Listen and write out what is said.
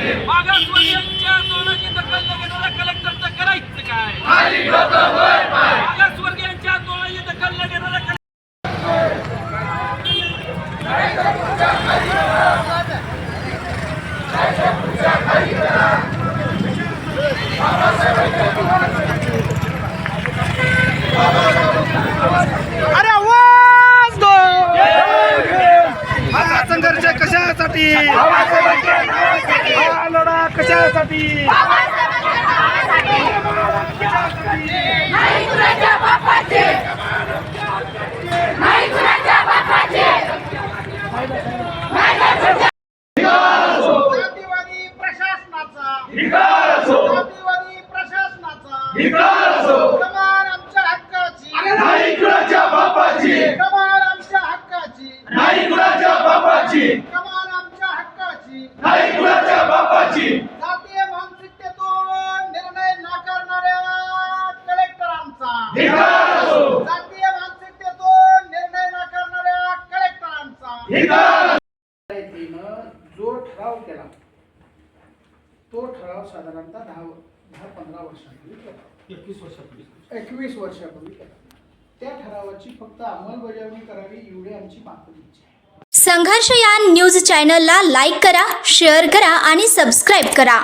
मागासवर्गीयांच्या आंदोलनाची दखल न घेणाऱ्या कलेक्टरचं करायचं काय? मागासवर्गीयांच्या आंदोलनाची दखल न घेणाऱ्या अरे आवाज दो हा संघर्ष कशासाठी हा लढा कशासाठी जातीवादी प्रशासनाचा जातीवादी प्रशासनाचा कमाल आमच्या हक्काची नाही कुणाच्या बापाची कमाल आमच्या हक्काची नाही कुणाच्या बापाची कमाल आमच्या हक्काची नाही कुणाच्या बापाची जातीय मानसिकतेतून निर्णय नाकारणाऱ्या कलेक्टरांचा धिक्कार असो जातीय मानसिकतेतून निर्णय नाकारणाऱ्या कलेक्टरांचा धिक्कार जो ठराव केला तो ठराव साधारणतः 10-15 वर्षांपूर्वी केला 21 वर्षापूर्वी केला त्या ठरावाची फक्त अंमलबजावणी करावी एवढी आमची मागणी आहे. संघर्ष या न्यूज चॅनलला लाईक करा, शेअर करा आणि सबस्क्राईब करा.